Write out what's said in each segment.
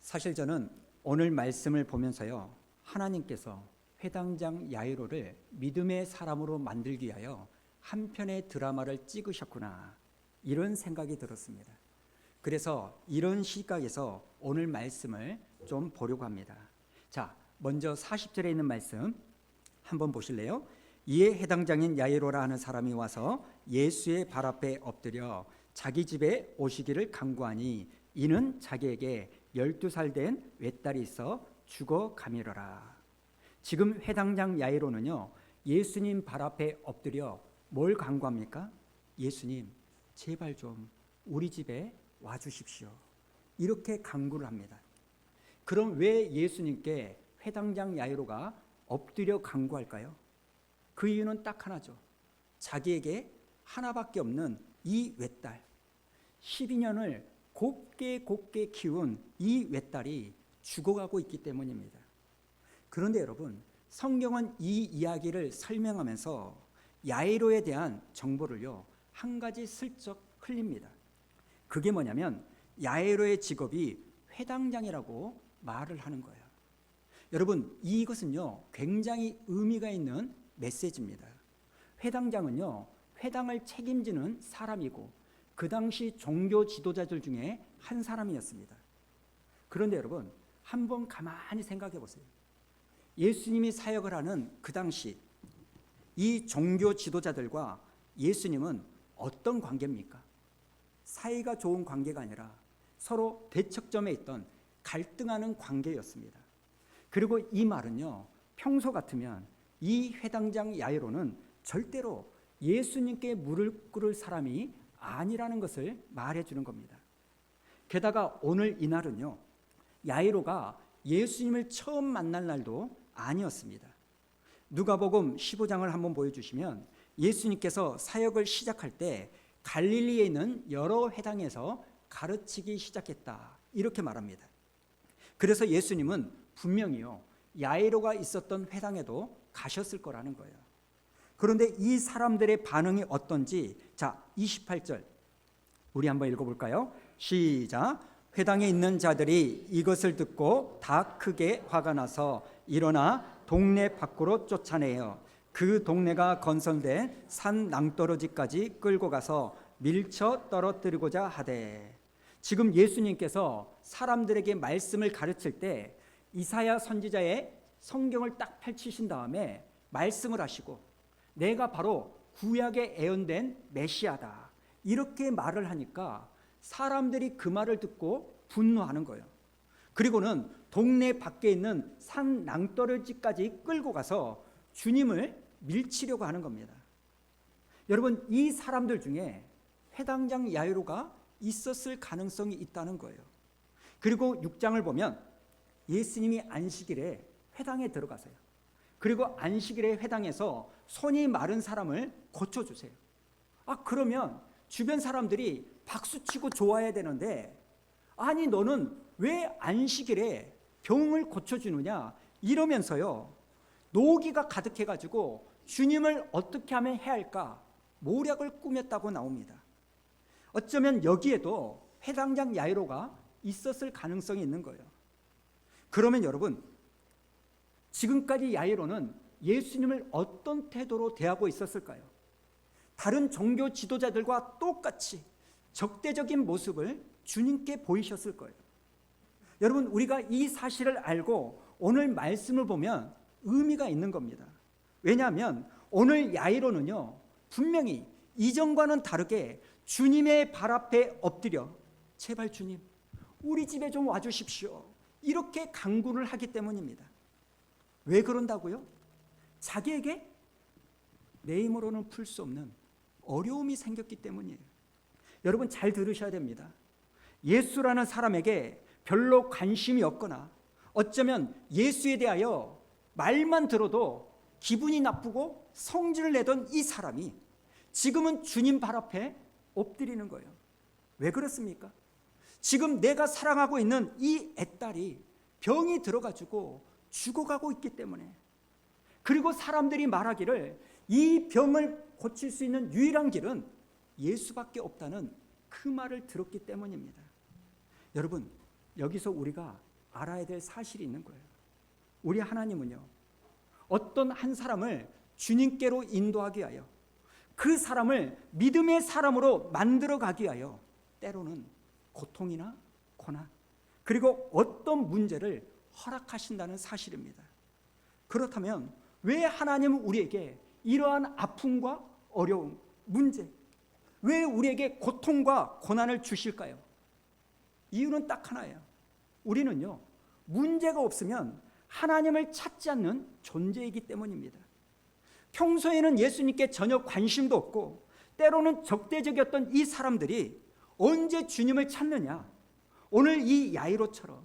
사실 저는 오늘 말씀을 보면서요, 하나님께서 회당장 야이로를 믿음의 사람으로 만들기 위하여 한 편의 드라마를 찍으셨구나, 이런 생각이 들었습니다. 그래서 이런 시각에서 오늘 말씀을 좀 보려고 합니다. 자, 먼저 40절에 있는 말씀 한번 보실래요? 이에 해당장인 야이로라 하는 사람이 와서 예수의 발 앞에 엎드려 자기 집에 오시기를 간구하니 이는 자기에게 12살 된 외딸이 있어 죽어가미러라. 지금 회당장 야이로는요, 예수님 발 앞에 엎드려 뭘 간구합니까? 예수님, 제발 좀 우리 집에 와주십시오, 이렇게 간구를 합니다. 그럼 왜 예수님께 회당장 야이로가 엎드려 간구할까요? 그 이유는 딱 하나죠. 자기에게 하나밖에 없는 이 외딸, 12년을 곱게 키운 이 외딸이 죽어가고 있기 때문입니다. 그런데 여러분, 성경은 이 이야기를 설명하면서 야이로에 대한 정보를요, 한 가지 슬쩍 흘립니다. 그게 뭐냐면 야이로의 직업이 회당장이라고 말을 하는 거예요. 여러분, 이것은요, 굉장히 의미가 있는 메시지입니다. 회당장은요, 회당을 책임지는 사람이고 그 당시 종교 지도자들 중에 한 사람이었습니다. 그런데 여러분, 한번 가만히 생각해 보세요. 예수님이 사역을 하는 그 당시 이 종교 지도자들과 예수님은 어떤 관계입니까? 사이가 좋은 관계가 아니라 서로 대척점에 있던 갈등하는 관계였습니다. 그리고 이 말은요, 평소 같으면 이 회당장 야이로는 절대로 예수님께 무릎 꿇을 사람이 아니라는 것을 말해주는 겁니다. 게다가 오늘 이날은요, 야이로가 예수님을 처음 만날 날도 아니었습니다. 누가복음 15장을 한번 보여주시면 예수님께서 사역을 시작할 때 갈릴리에 있는 여러 회당에서 가르치기 시작했다, 이렇게 말합니다. 그래서 예수님은 분명히요, 야이로가 있었던 회당에도 가셨을 거라는 거예요. 그런데 이 사람들의 반응이 어떤지, 자, 28절 우리 한번 읽어볼까요? 시작. 회당에 있는 자들이 이것을 듣고 다 크게 화가 나서 일어나 동네 밖으로 쫓아내요. 그 동네가 건설된 산 낭떠러지까지 끌고 가서 밀쳐 떨어뜨리고자 하되. 지금 예수님께서 사람들에게 말씀을 가르칠 때 이사야 선지자의 성경을 딱 펼치신 다음에 말씀을 하시고 내가 바로 구약에 예언된 메시아다, 이렇게 말을 하니까 사람들이 그 말을 듣고 분노하는 거예요. 그리고는 동네 밖에 있는 산 낭떠러지까지 끌고 가서 주님을 밀치려고 하는 겁니다. 여러분, 이 사람들 중에 회당장 야이로가 있었을 가능성이 있다는 거예요. 그리고 6장을 보면 예수님이 안식일에 회당에 들어가세요. 그리고 안식일에 회당에서 손이 마른 사람을 고쳐주세요. 그러면 주변 사람들이 박수치고 좋아해야 되는데, 아니 너는 왜 안식일에 병을 고쳐주느냐 이러면서요, 노기가 가득해가지고 주님을 어떻게 하면 해야 할까 모략을 꾸몄다고 나옵니다. 어쩌면 여기에도 회당장 야이로가 있었을 가능성이 있는 거예요. 그러면 여러분, 지금까지 야이로는 예수님을 어떤 태도로 대하고 있었을까요? 다른 종교 지도자들과 똑같이 적대적인 모습을 주님께 보이셨을 거예요. 여러분, 우리가 이 사실을 알고 오늘 말씀을 보면 의미가 있는 겁니다. 왜냐하면 오늘 야이로는요, 분명히 이전과는 다르게 주님의 발 앞에 엎드려 제발 주님 우리 집에 좀 와주십시오, 이렇게 간구를 하기 때문입니다. 왜 그런다고요? 자기에게 내 힘으로는 풀 수 없는 어려움이 생겼기 때문이에요. 여러분, 잘 들으셔야 됩니다. 예수라는 사람에게 별로 관심이 없거나 어쩌면 예수에 대하여 말만 들어도 기분이 나쁘고 성질을 내던 이 사람이 지금은 주님 발 앞에 엎드리는 거예요. 왜 그렇습니까? 지금 내가 사랑하고 있는 이 애딸이 병이 들어가지고 죽어가고 있기 때문에, 그리고 사람들이 말하기를 이 병을 고칠 수 있는 유일한 길은 예수밖에 없다는 그 말을 들었기 때문입니다. 여러분, 여기서 우리가 알아야 될 사실이 있는 거예요. 우리 하나님은요, 어떤 한 사람을 주님께로 인도하기 위하여, 그 사람을 믿음의 사람으로 만들어 가기 위하여 때로는 고통이나 고난, 그리고 어떤 문제를 허락하신다는 사실입니다. 그렇다면 왜 하나님은 우리에게 이러한 아픔과 어려움, 문제, 왜 우리에게 고통과 고난을 주실까요? 이유는 딱 하나예요. 우리는요, 문제가 없으면 하나님을 찾지 않는 존재이기 때문입니다. 평소에는 예수님께 전혀 관심도 없고 때로는 적대적이었던 이 사람들이 언제 주님을 찾느냐? 오늘 이 야이로처럼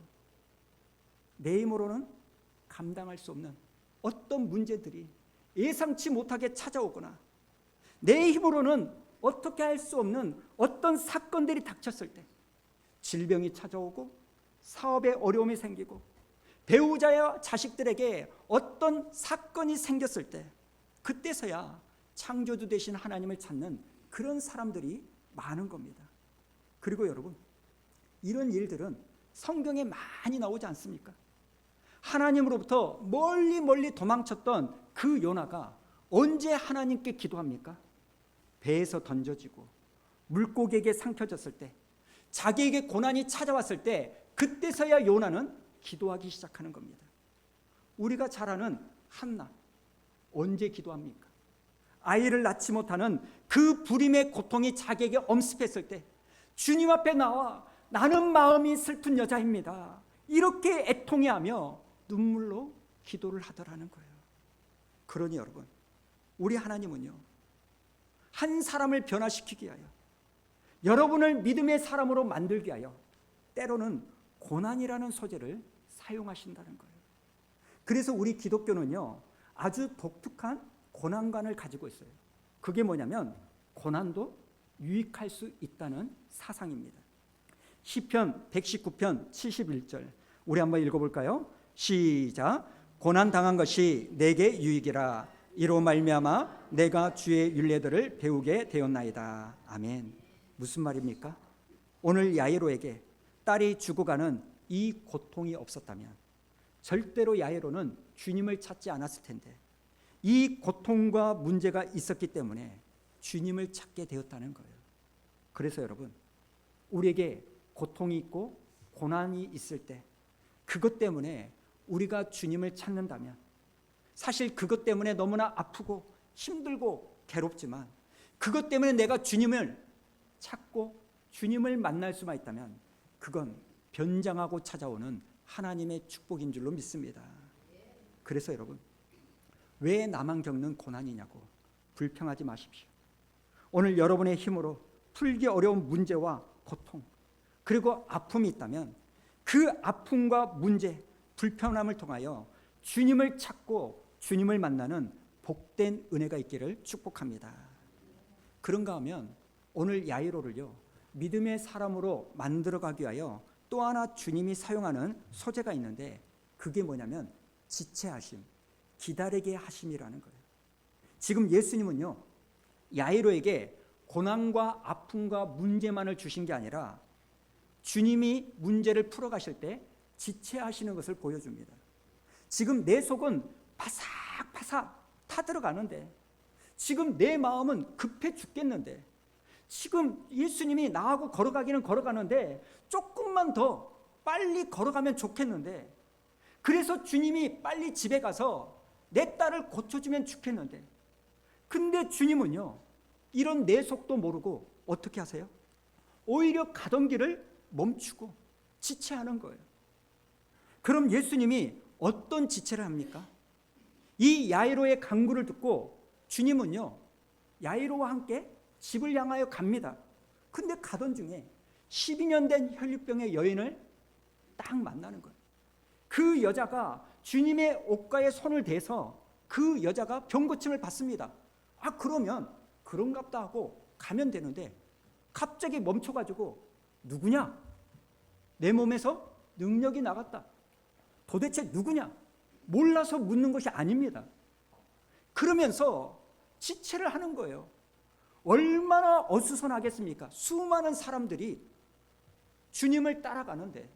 내 힘으로는 감당할 수 없는 어떤 문제들이 예상치 못하게 찾아오거나 내 힘으로는 어떻게 할 수 없는 어떤 사건들이 닥쳤을 때, 질병이 찾아오고 사업에 어려움이 생기고 배우자와 자식들에게 어떤 사건이 생겼을 때, 그때서야 창조주 되신 하나님을 찾는 그런 사람들이 많은 겁니다. 그리고 여러분, 이런 일들은 성경에 많이 나오지 않습니까? 하나님으로부터 멀리 멀리 도망쳤던 그 요나가 언제 하나님께 기도합니까? 배에서 던져지고 물고기에게 삼켜졌을 때, 자기에게 고난이 찾아왔을 때, 그때서야 요나는 기도하기 시작하는 겁니다. 우리가 잘 아는 한나, 언제 기도합니까? 아이를 낳지 못하는 그 불임의 고통이 자기에게 엄습했을 때 주님 앞에 나와 나는 마음이 슬픈 여자입니다, 이렇게 애통해하며 눈물로 기도를 하더라는 거예요. 그러니 여러분, 우리 하나님은요, 한 사람을 변화시키기 위하여, 여러분을 믿음의 사람으로 만들기 위하여 때로는 고난이라는 소재를 사용하신다는 거예요. 그래서 우리 기독교는요, 아주 독특한 고난관을 가지고 있어요. 그게 뭐냐면 고난도 유익할 수 있다는 사상입니다. 시편 119편 71절 우리 한번 읽어볼까요? 시작. 고난 당한 것이 내게 유익이라, 이로 말미암아 내가 주의 율례들을 배우게 되었나이다. 아멘. 무슨 말입니까? 오늘 야이로에게 딸이 죽어가는 이 고통이 없었다면 절대로 야이로는 주님을 찾지 않았을 텐데, 이 고통과 문제가 있었기 때문에 주님을 찾게 되었다는 거예요. 그래서 여러분, 우리에게 고통이 있고 고난이 있을 때 그것 때문에 우리가 주님을 찾는다면, 사실 그것 때문에 너무나 아프고 힘들고 괴롭지만 그것 때문에 내가 주님을 찾고 주님을 만날 수만 있다면 그건 변장하고 찾아오는 하나님의 축복인 줄로 믿습니다. 그래서 여러분, 왜 나만 겪는 고난이냐고 불평하지 마십시오. 오늘 여러분의 힘으로 풀기 어려운 문제와 고통, 그리고 아픔이 있다면 그 아픔과 문제, 불편함을 통하여 주님을 찾고 주님을 만나는 복된 은혜가 있기를 축복합니다. 그런가 하면 오늘 야이로를요, 믿음의 사람으로 만들어가기 위하여 또 하나 주님이 사용하는 소재가 있는데, 그게 뭐냐면 지체하심, 기다리게 하심이라는 거예요. 지금 예수님은요, 야이로에게 고난과 아픔과 문제만을 주신 게 아니라 주님이 문제를 풀어가실 때 지체하시는 것을 보여줍니다. 지금 내 속은 바삭바삭 타들어가는데, 지금 내 마음은 급해 죽겠는데, 지금 예수님이 나하고 걸어가기는 걸어가는데 조금만 더 빨리 걸어가면 좋겠는데, 그래서 주님이 빨리 집에 가서 내 딸을 고쳐주면 좋겠는데, 근데 주님은요, 이런 내 속도 모르고 어떻게 하세요? 오히려 가던 길을 멈추고 지체하는 거예요. 그럼 예수님이 어떤 지체를 합니까? 이 야이로의 간구를 듣고 주님은요, 야이로와 함께 집을 향하여 갑니다. 근데 가던 중에 12년 된 혈류병의 여인을 딱 만나는 거예요. 그 여자가 주님의 옷가에 손을 대서 그 여자가 병 고침을 받습니다. 아, 그러면 그런갑다 하고 가면 되는데 갑자기 멈춰가지고 누구냐? 내 몸에서 능력이 나갔다. 도대체 누구냐? 몰라서 묻는 것이 아닙니다. 그러면서 지체를 하는 거예요. 얼마나 어수선하겠습니까? 수많은 사람들이 주님을 따라가는데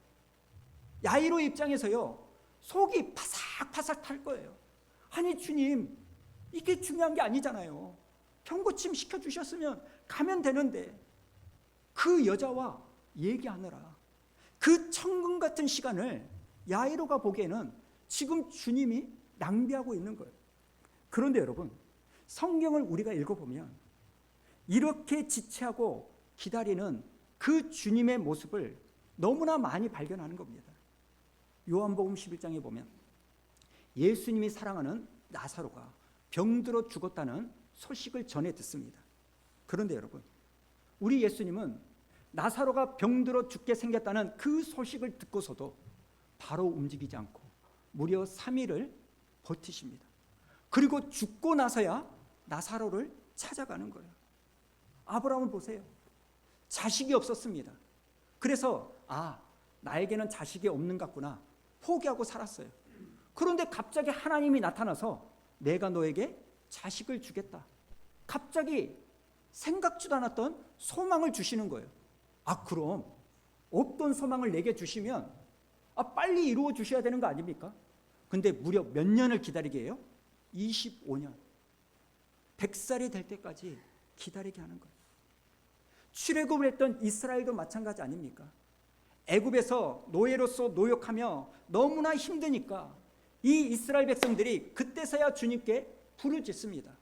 야이로 입장에서요, 속이 파삭파삭 탈 거예요. 아니 주님, 이게 중요한 게 아니잖아요. 병고침 시켜주셨으면 가면 되는데, 그 여자와 얘기하느라 그 천금 같은 시간을 야이로가 보기에는 지금 주님이 낭비하고 있는 거예요. 그런데 여러분, 성경을 우리가 읽어보면 이렇게 지체하고 기다리는 그 주님의 모습을 너무나 많이 발견하는 겁니다. 요한복음 11장에 보면 예수님이 사랑하는 나사로가 병들어 죽었다는 소식을 전해 듣습니다. 그런데 여러분, 우리 예수님은 나사로가 병들어 죽게 생겼다는 그 소식을 듣고서도 바로 움직이지 않고 무려 3일을 버티십니다. 그리고 죽고 나서야 나사로를 찾아가는 거예요. 아브라함을 보세요. 자식이 없었습니다. 그래서 나에게는 자식이 없는 것 같구나 포기하고 살았어요. 그런데 갑자기 하나님이 나타나서 내가 너에게 자식을 주겠다. 갑자기 생각지도 않았던 소망을 주시는 거예요. 그럼 어떤 소망을 내게 주시면 빨리 이루어 주셔야 되는 거 아닙니까? 근데 무려 몇 년을 기다리게 해요? 25년. 100살이 될 때까지 기다리게 하는 거예요. 출애굽을 했던 이스라엘도 마찬가지 아닙니까? 애굽에서 노예로서 노역하며 너무나 힘드니까 이 이스라엘 백성들이 그때서야 주님께 부르짖습니다.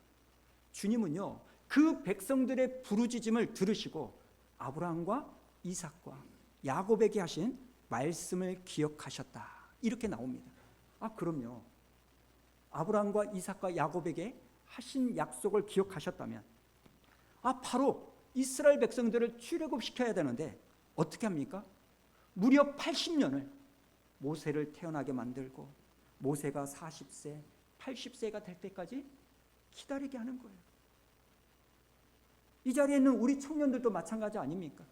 주님은요, 그 백성들의 부르짖음을 들으시고 아브라함과 이삭과 야곱에게 하신 말씀을 기억하셨다. 이렇게 나옵니다. 그럼요. 아브라함과 이삭과 야곱에게 하신 약속을 기억하셨다면 바로 이스라엘 백성들을 출애굽시켜야 되는데 어떻게 합니까? 무려 80년을 모세를 태어나게 만들고 모세가 40세, 80세가 될 때까지 기다리게 하는 거예요. 이 자리에 있는 우리 청년들도 마찬가지 아닙니까?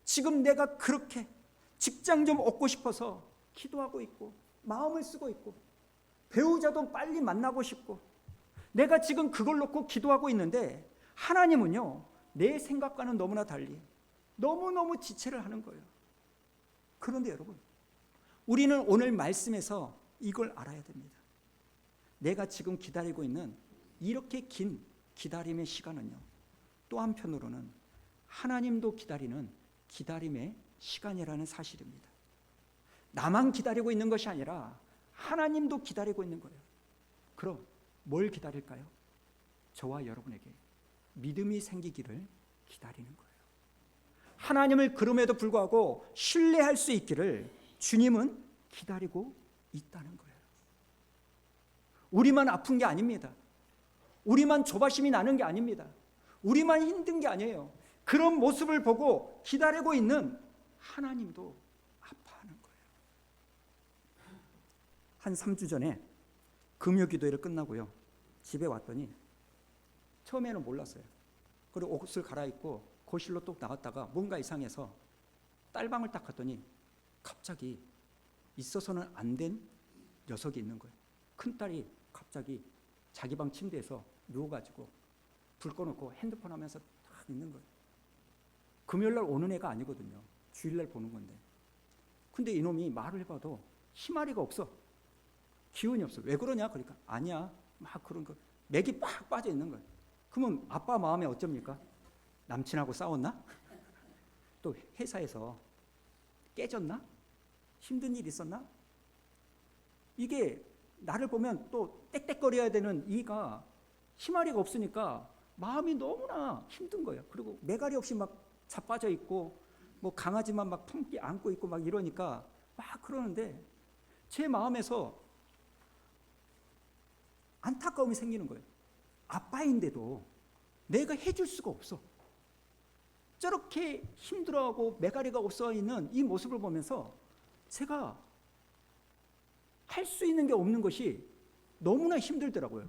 지금 내가 그렇게 직장 좀 얻고 싶어서 기도하고 있고 마음을 쓰고 있고 배우자도 빨리 만나고 싶고 내가 지금 그걸 놓고 기도하고 있는데 하나님은요, 내 생각과는 너무나 달리 너무너무 지체를 하는 거예요. 그런데 여러분, 우리는 오늘 말씀에서 이걸 알아야 됩니다. 내가 지금 기다리고 있는 이렇게 긴 기다림의 시간은요, 또 한편으로는 하나님도 기다리는 기다림의 시간이라는 사실입니다. 나만 기다리고 있는 것이 아니라 하나님도 기다리고 있는 거예요. 그럼 뭘 기다릴까요? 저와 여러분에게 믿음이 생기기를 기다리는 거예요. 하나님을 그럼에도 불구하고 신뢰할 수 있기를 주님은 기다리고 있다는 거예요. 우리만 아픈 게 아닙니다. 우리만 조바심이 나는 게 아닙니다. 우리만 힘든 게 아니에요. 그런 모습을 보고 기다리고 있는 하나님도 아파하는 거예요. 한 3주 전에 금요기도회를 끝나고요, 집에 왔더니 처음에는 몰랐어요. 그리고 옷을 갈아입고 거실로 또 나갔다가 뭔가 이상해서 딸방을 딱 갔더니 갑자기 있어서는 안 된 녀석이 있는 거예요. 큰딸이 갑자기 자기 방 침대에서 누워가지고 불 꺼놓고 핸드폰 하면서 딱 있는 거예요. 금요일날 오는 애가 아니거든요. 주일날 보는 건데. 근데 이놈이 말을 해봐도 희마리가 없어. 기운이 없어. 왜 그러냐? 그러니까 아니야. 막 그런 거. 맥이 빡 빠져 있는 거예요. 그러면 아빠 마음에 어쩝니까? 남친하고 싸웠나? 또 회사에서 깨졌나? 힘든 일 있었나? 이게 나를 보면 또 떽떽거려야 되는 이가 희마리가 없으니까 마음이 너무나 힘든 거예요. 그리고 매가리 없이 막 자빠져 있고 뭐 강아지만 막 품기 안고 있고 막 이러니까 막 그러는데 제 마음에서 안타까움이 생기는 거예요. 아빠인데도 내가 해줄 수가 없어. 저렇게 힘들어하고 매가리가 없어 있는 이 모습을 보면서 제가 할 수 있는 게 없는 것이 너무나 힘들더라고요.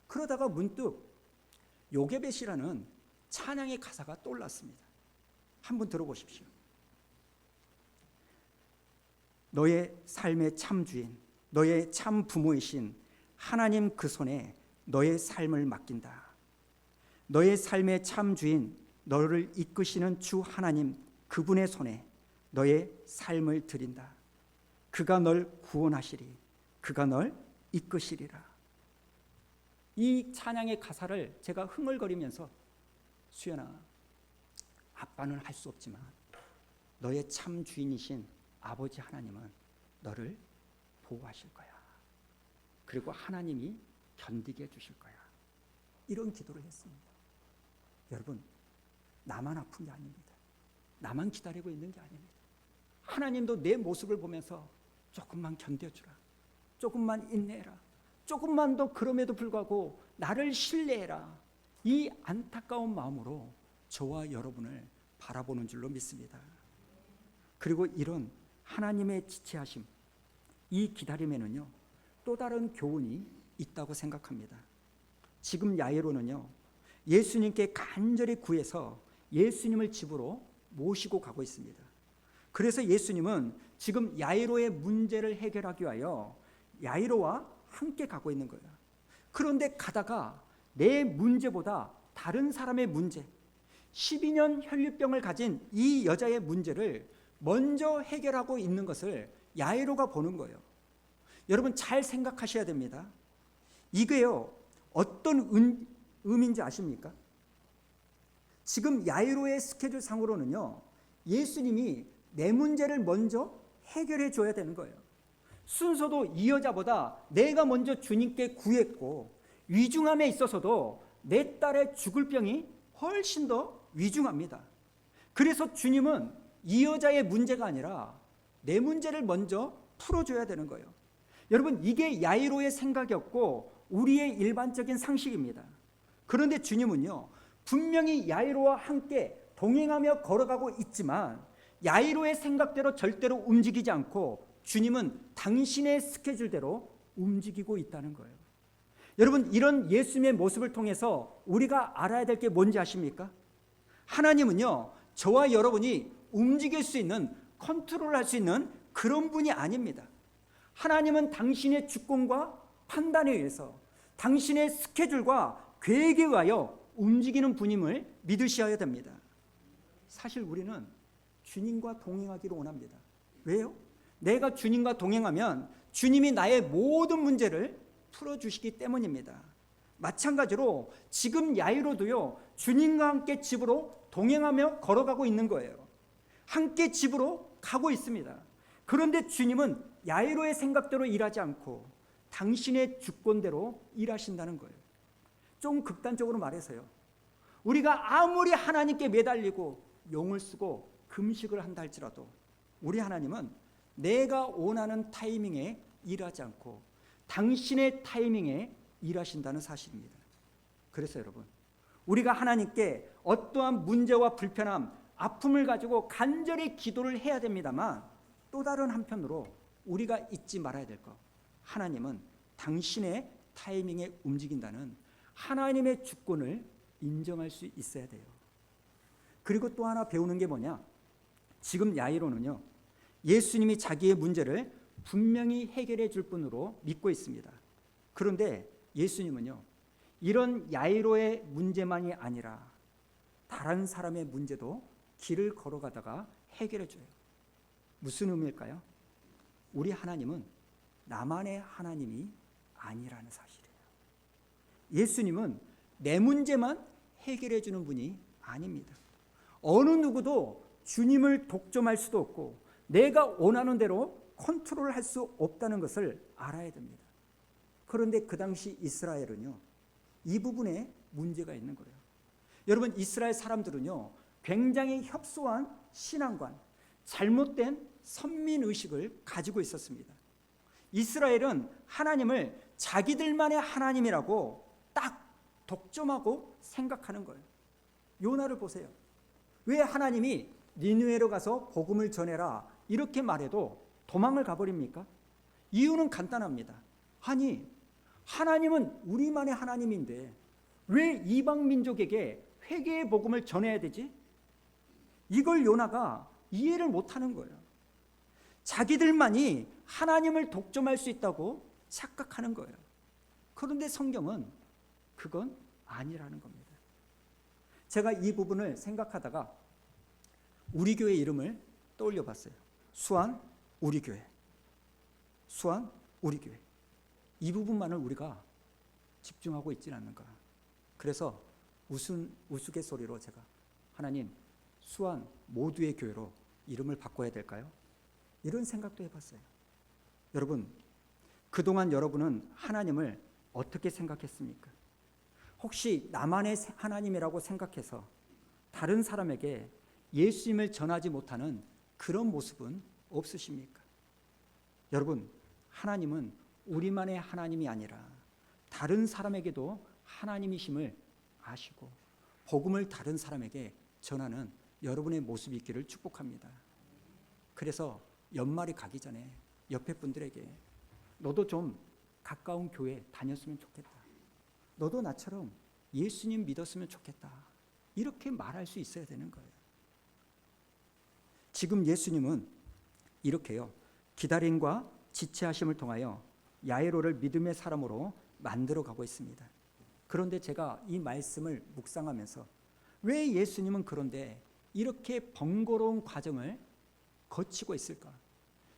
그러다가 문득 요게벳이라는 찬양의 가사가 떠올랐습니다. 한번 들어보십시오. 너의 삶의 참 주인, 너의 참 부모이신 하나님 그 손에 너의 삶을 맡긴다. 너의 삶의 참 주인, 너를 이끄시는 주 하나님 그분의 손에 너의 삶을 드린다. 그가 널 구원하시리. 그가 널 이끄시리라. 이 찬양의 가사를 제가 흥얼거리면서 수연아, 아빠는 할 수 없지만 너의 참 주인이신 아버지 하나님은 너를 보호하실 거야. 그리고 하나님이 견디게 해주실 거야. 이런 기도를 했습니다. 여러분, 나만 아픈 게 아닙니다. 나만 기다리고 있는 게 아닙니다. 하나님도 내 모습을 보면서 조금만 견뎌주라. 조금만 인내해라. 조금만 더 그럼에도 불구하고 나를 신뢰해라. 이 안타까운 마음으로 저와 여러분을 바라보는 줄로 믿습니다. 그리고 이런 하나님의 지체하심, 이 기다림에는요, 또 다른 교훈이 있다고 생각합니다. 지금 야이로는요, 예수님께 간절히 구해서 예수님을 집으로 모시고 가고 있습니다. 그래서 예수님은 지금 야이로의 문제를 해결하기 위하여 야이로와 함께 가고 있는 거예요. 그런데 가다가 내 문제보다 다른 사람의 문제, 12년 혈류병을 가진 이 여자의 문제를 먼저 해결하고 있는 것을 야이로가 보는 거예요. 여러분, 잘 생각하셔야 됩니다. 이게요, 어떤 의미인지 아십니까? 지금 야이로의 스케줄 상으로는요, 예수님이 내 문제를 먼저 해결해 줘야 되는 거예요. 순서도 이 여자보다 내가 먼저 주님께 구했고, 위중함에 있어서도 내 딸의 죽을 병이 훨씬 더 위중합니다. 그래서 주님은 이 여자의 문제가 아니라 내 문제를 먼저 풀어줘야 되는 거예요. 여러분, 이게 야이로의 생각이었고 우리의 일반적인 상식입니다. 그런데 주님은요, 분명히 야이로와 함께 동행하며 걸어가고 있지만 야이로의 생각대로 절대로 움직이지 않고 주님은 당신의 스케줄대로 움직이고 있다는 거예요. 여러분, 이런 예수님의 모습을 통해서 우리가 알아야 될 게 뭔지 아십니까? 하나님은요, 저와 여러분이 움직일 수 있는, 컨트롤할 수 있는 그런 분이 아닙니다. 하나님은 당신의 주권과 판단에 의해서 당신의 스케줄과 계획에 의하여 움직이는 분임을 믿으셔야 됩니다. 사실 우리는 주님과 동행하기를 원합니다. 왜요? 내가 주님과 동행하면 주님이 나의 모든 문제를 풀어주시기 때문입니다. 마찬가지로 지금 야이로도요, 주님과 함께 집으로 동행하며 걸어가고 있는 거예요. 함께 집으로 가고 있습니다. 그런데 주님은 야이로의 생각대로 일하지 않고 당신의 주권대로 일하신다는 거예요. 좀 극단적으로 말해서요, 우리가 아무리 하나님께 매달리고 용을 쓰고 금식을 한다 할지라도 우리 하나님은 내가 원하는 타이밍에 일하지 않고 당신의 타이밍에 일하신다는 사실입니다. 그래서 여러분, 우리가 하나님께 어떠한 문제와 불편함, 아픔을 가지고 간절히 기도를 해야 됩니다만, 또 다른 한편으로 우리가 잊지 말아야 될 것, 하나님은 당신의 타이밍에 움직인다는 하나님의 주권을 인정할 수 있어야 돼요. 그리고 또 하나 배우는 게 뭐냐, 지금 야이로는요, 예수님이 자기의 문제를 분명히 해결해 줄 분으로 믿고 있습니다. 그런데 예수님은요, 이런 야이로의 문제만이 아니라 다른 사람의 문제도 길을 걸어가다가 해결해 줘요. 무슨 의미일까요? 우리 하나님은 나만의 하나님이 아니라는 사실이에요. 예수님은 내 문제만 해결해 주는 분이 아닙니다. 어느 누구도 주님을 독점할 수도 없고 내가 원하는 대로 컨트롤할 수 없다는 것을 알아야 됩니다. 그런데 그 당시 이스라엘은요, 이 부분에 문제가 있는 거예요. 여러분, 이스라엘 사람들은요, 굉장히 협소한 신앙관, 잘못된 선민의식을 가지고 있었습니다. 이스라엘은 하나님을 자기들만의 하나님이라고 딱 독점하고 생각하는 거예요. 요나를 보세요. 왜 하나님이 니느웨로 가서 복음을 전해라 이렇게 말해도 도망을 가버립니까? 이유는 간단합니다. 아니, 하나님은 우리만의 하나님인데 왜 이방 민족에게 회개의 복음을 전해야 되지? 이걸 요나가 이해를 못하는 거예요. 자기들만이 하나님을 독점할 수 있다고 착각하는 거예요. 그런데 성경은 그건 아니라는 겁니다. 제가 이 부분을 생각하다가 우리 교회 이름을 떠올려 봤어요. 수완 우리 교회, 수완 우리 교회, 이 부분만을 우리가 집중하고 있지는 않는가. 그래서 우스갯소리로 제가 하나님, 수완 모두의 교회로 이름을 바꿔야 될까요? 이런 생각도 해봤어요. 여러분, 그동안 여러분은 하나님을 어떻게 생각했습니까? 혹시 나만의 하나님이라고 생각해서 다른 사람에게 예수님을 전하지 못하는 그런 모습은 없으십니까? 여러분, 하나님은 우리만의 하나님이 아니라 다른 사람에게도 하나님이심을 아시고 복음을 다른 사람에게 전하는 여러분의 모습이 있기를 축복합니다. 그래서 연말이 가기 전에 옆에 분들에게 너도 좀 가까운 교회 다녔으면 좋겠다. 너도 나처럼 예수님 믿었으면 좋겠다. 이렇게 말할 수 있어야 되는 거예요. 지금 예수님은 이렇게요. 기다림과 지체하심을 통하여 야이로를 믿음의 사람으로 만들어 가고 있습니다. 그런데 제가 이 말씀을 묵상하면서 왜 예수님은 그런데 이렇게 번거로운 과정을 거치고 있을까?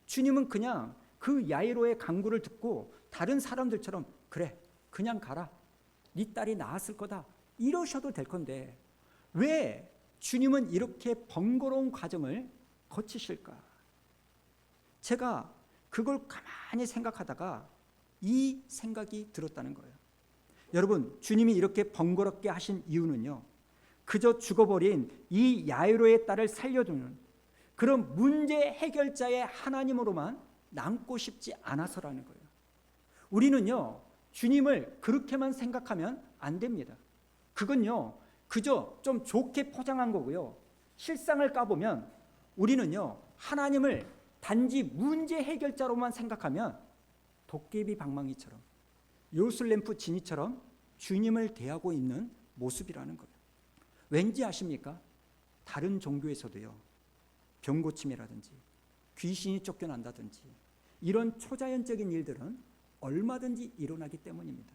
주님은 그냥 그 야이로의 간구를 듣고 다른 사람들처럼 그래, 그냥 가라. 네 딸이 나았을 거다. 이러셔도 될 건데 왜 주님은 이렇게 번거로운 과정을 거치실까? 제가 그걸 가만히 생각하다가 이 생각이 들었다는 거예요. 여러분, 주님이 이렇게 번거롭게 하신 이유는요, 그저 죽어버린 이 야이로의 딸을 살려주는 그런 문제 해결자의 하나님으로만 남고 싶지 않아서라는 거예요. 우리는요, 주님을 그렇게만 생각하면 안 됩니다. 그건요, 그저 좀 좋게 포장한 거고요. 실상을 까보면 우리는요, 하나님을 단지 문제 해결자로만 생각하면 도깨비 방망이처럼 요술램프 지니처럼 주님을 대하고 있는 모습이라는 거예요. 왠지 아십니까? 다른 종교에서도요, 병고침이라든지 귀신이 쫓겨난다든지 이런 초자연적인 일들은 얼마든지 일어나기 때문입니다.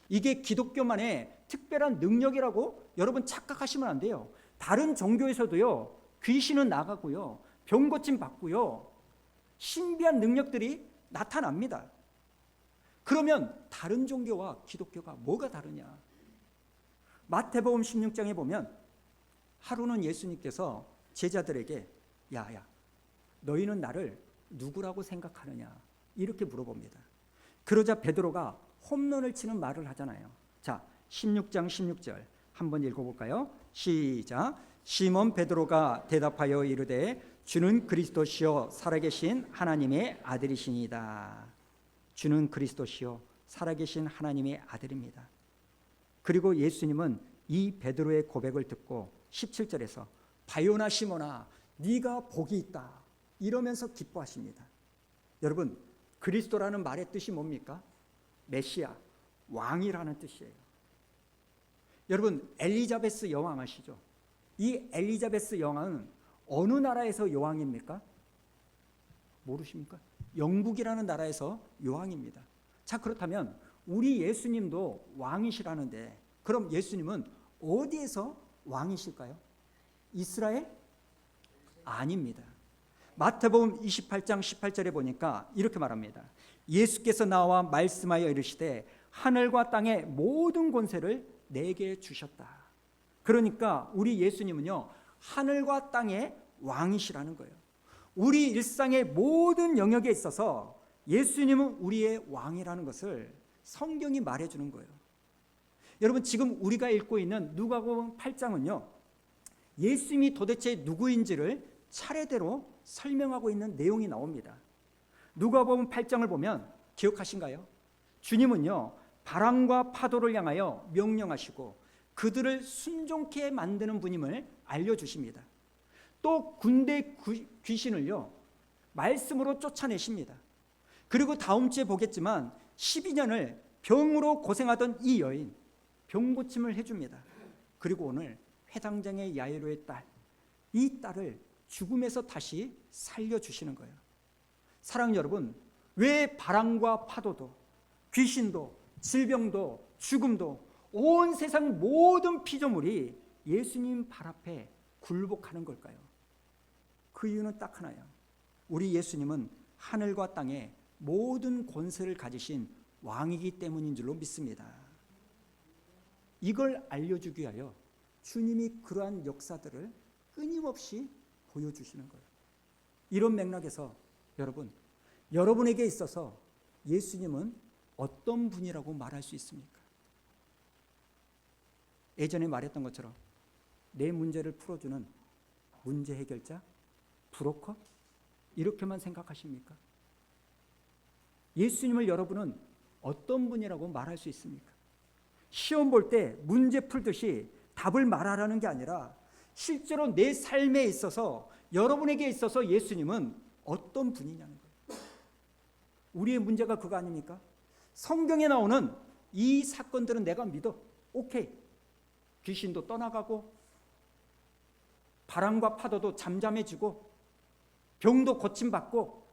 이게 기독교만의 특별한 능력이라고 여러분 착각하시면 안 돼요. 다른 종교에서도요, 귀신은 나가고요, 병고침 받고요, 신비한 능력들이 나타납니다. 그러면 다른 종교와 기독교가 뭐가 다르냐? 마태복음 16장에 보면 하루는 예수님께서 제자들에게 야야, 너희는 나를 누구라고 생각하느냐? 이렇게 물어봅니다. 그러자 베드로가 홈런을 치는 말을 하잖아요. 자, 16장 16절 한번 읽어볼까요? 시작. 시몬 베드로가 대답하여 이르되 주는 그리스도시요 살아계신 하나님의 아들이시니이다. 주는 그리스도시요 살아계신 하나님의 아들입니다. 그리고 예수님은 이 베드로의 고백을 듣고 17절에서 바요나 시몬아 네가 복이 있다 이러면서 기뻐하십니다. 여러분, 그리스도라는 말의 뜻이 뭡니까? 메시아, 왕이라는 뜻이에요. 여러분, 엘리자베스 여왕 아시죠? 이 엘리자베스 여왕은 어느 나라에서 여왕입니까? 모르십니까? 영국이라는 나라에서 여왕입니다. 자, 그렇다면 우리 예수님도 왕이시라는데 그럼 예수님은 어디에서 왕이실까요? 이스라엘? 아닙니다. 마태복음 28장 18절에 보니까 이렇게 말합니다. 예수께서 나와 말씀하여 이르시되 하늘과 땅의 모든 권세를 내게 주셨다. 그러니까 우리 예수님은요, 하늘과 땅의 왕이시라는 거예요. 우리 일상의 모든 영역에 있어서 예수님은 우리의 왕이라는 것을 성경이 말해주는 거예요. 여러분, 지금 우리가 읽고 있는 누가복음 8장은요, 예수님이 도대체 누구인지를 차례대로 설명하고 있는 내용이 나옵니다. 누가복음 8장을 보면 기억하신가요? 주님은요, 바람과 파도를 향하여 명령하시고 그들을 순종케 만드는 분임을 알려주십니다. 또 군대 귀신을요, 말씀으로 쫓아내십니다. 그리고 다음 주에 보겠지만 12년을 병으로 고생하던 이 여인 병고침을 해줍니다. 그리고 오늘 회당장의 야이로의 딸, 이 딸을 죽음에서 다시 살려주시는 거예요. 사랑하는 여러분, 왜 바람과 파도도 귀신도 질병도 죽음도 온 세상 모든 피조물이 예수님 발 앞에 굴복하는 걸까요? 그 이유는 딱 하나야. 우리 예수님은 하늘과 땅의 모든 권세를 가지신 왕이기 때문인 줄로 믿습니다. 이걸 알려주기 위하여 주님이 그러한 역사들을 끊임없이 보여주시는 거예요. 이런 맥락에서 여러분, 여러분에게 있어서 예수님은 어떤 분이라고 말할 수 있습니까? 예전에 말했던 것처럼 내 문제를 풀어주는 문제 해결자, 브로커, 이렇게만 생각하십니까? 예수님을 여러분은 어떤 분이라고 말할 수 있습니까? 시험 볼 때 문제 풀듯이 답을 말하라는 게 아니라 실제로 내 삶에 있어서, 여러분에게 있어서 예수님은 어떤 분이냐는 거예요. 우리의 문제가 그거 아닙니까? 성경에 나오는 이 사건들은 내가 믿어. 오케이. 귀신도 떠나가고 바람과 파도도 잠잠해지고 병도 고침받고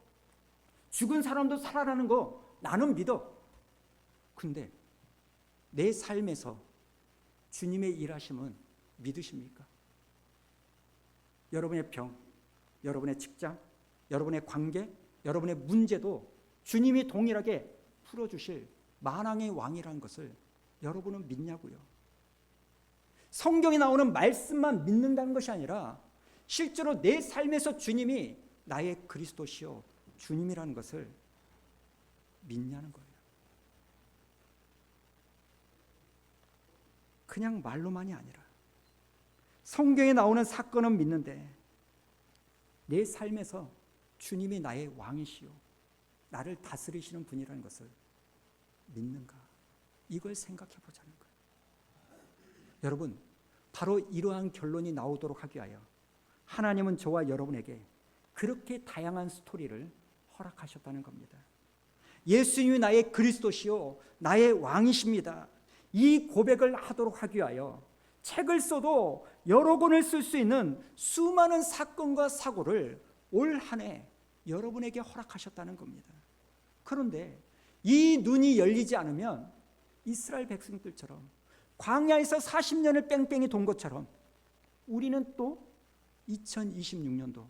죽은 사람도 살아나는 거 나는 믿어. 근데 내 삶에서 주님의 일하심은 믿으십니까? 여러분의 병, 여러분의 직장, 여러분의 관계, 여러분의 문제도 주님이 동일하게 풀어주실 만왕의 왕이라는 것을 여러분은 믿냐고요? 성경에 나오는 말씀만 믿는다는 것이 아니라 실제로 내 삶에서 주님이 나의 그리스도시요 주님이라는 것을 믿냐는 거예요. 그냥 말로만이 아니라 성경에 나오는 사건은 믿는데 내 삶에서 주님이 나의 왕이시요 나를 다스리시는 분이라는 것을 믿는가? 이걸 생각해 보자는 거예요. 여러분, 바로 이러한 결론이 나오도록 하기 위하여 하나님은 저와 여러분에게 그렇게 다양한 스토리를 허락하셨다는 겁니다. 예수님이 나의 그리스도시요 나의 왕이십니다. 이 고백을 하도록 하기 위하여 책을 써도 여러 권을 쓸 수 있는 수많은 사건과 사고를 올 한 해 여러분에게 허락하셨다는 겁니다. 그런데 이 눈이 열리지 않으면 이스라엘 백성들처럼 광야에서 40년을 뺑뺑이 돈 것처럼 우리는 또 2026년도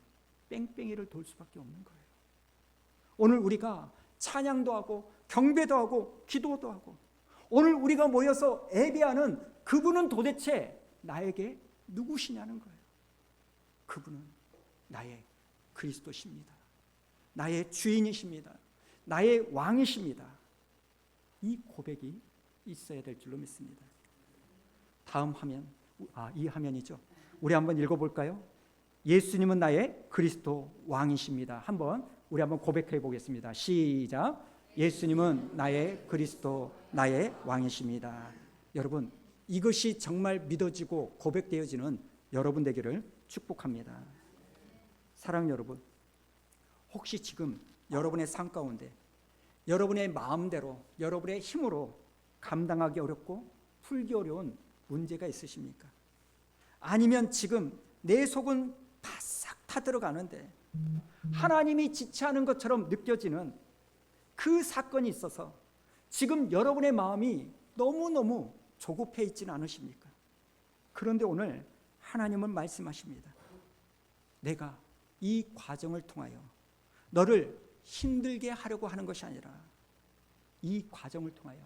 뺑뺑이를 돌 수밖에 없는 거예요. 오늘 우리가 찬양도 하고 경배도 하고 기도도 하고 오늘 우리가 모여서 예배하는 그분은 도대체 나에게 누구시냐는 거예요. 그분은 나의 그리스도십니다. 나의 주인이십니다. 나의 왕이십니다. 이 고백이 있어야 될 줄로 믿습니다. 다음 화면, 이 화면이죠. 우리 한번 읽어볼까요? 예수님은 나의 그리스도 왕이십니다. 우리 한번 고백해 보겠습니다. 시작. 예수님은 나의 그리스도 나의 왕이십니다. 여러분, 이것이 정말 믿어지고 고백되어지는 여러분 되기를 축복합니다. 사랑하는 여러분, 혹시 지금 여러분의 삶 가운데 여러분의 마음대로 여러분의 힘으로 감당하기 어렵고 풀기 어려운 문제가 있으십니까? 아니면 지금 내 속은 바싹 타들어가는데 하나님이 지체하는 것처럼 느껴지는 그 사건이 있어서 지금 여러분의 마음이 너무너무 조급해 있지는 않으십니까? 그런데 오늘 하나님은 말씀하십니다. 내가 이 과정을 통하여 너를 힘들게 하려고 하는 것이 아니라 이 과정을 통하여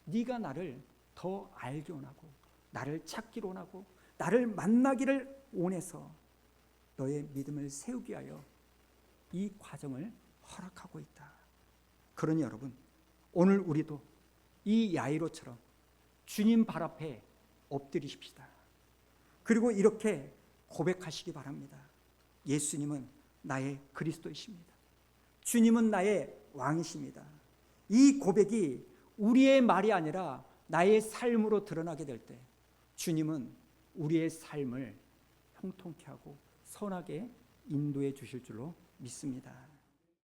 네가 나를 더 알기 원하고 나를 찾기를 원하고 나를 만나기를 원해서 너의 믿음을 세우기 위하여 이 과정을 허락하고 있다. 그러니 여러분, 오늘 우리도 이 야이로처럼 주님 발 앞에 엎드리십시다. 그리고 이렇게 고백하시기 바랍니다. 예수님은 나의 그리스도이십니다. 주님은 나의 왕이십니다. 이 고백이 우리의 말이 아니라 나의 삶으로 드러나게 될 때 주님은 우리의 삶을 형통케 하고 선하게 인도해 주실 줄로 믿습니다.